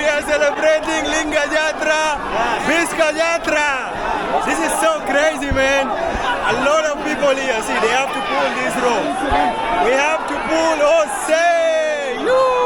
we are celebrating Lingo Jatra, Bisket Jatra. This is so crazy, man. A lot of people here, see, they have to pull this rope. We have to pull, oh, say, you.